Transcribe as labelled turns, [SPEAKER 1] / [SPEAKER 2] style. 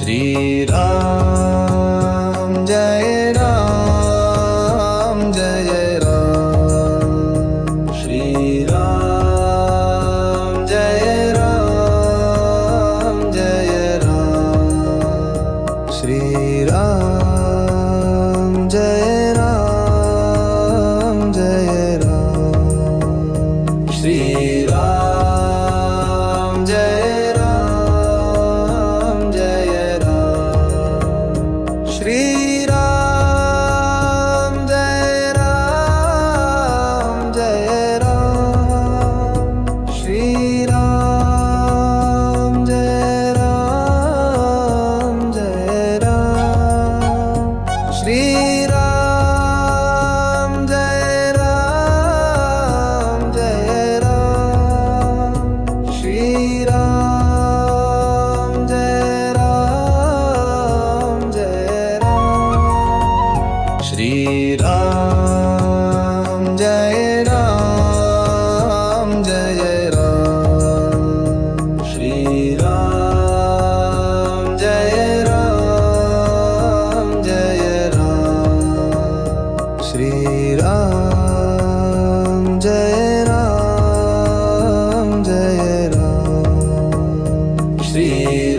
[SPEAKER 1] Shri Ram Jai Ram Jai Ram. Shri Ram Jai Ram Jai Ram. Shri Ram Jai Ram Jai Ram. Shri Ram Jai Ram Jai Ram. Shri Ram Jai Ram Jai Ram. Shri Ram Jai Ram Jai Ram. Shri Ram Jai Ram Jai Ram. Shri Ram Jai Ram Jai Ram. Shri Ram Jai Ram Jai Ram. Shri Ram Jai Ram Jai Ram. Shri Ram Jai Ram Jai Ram. Shri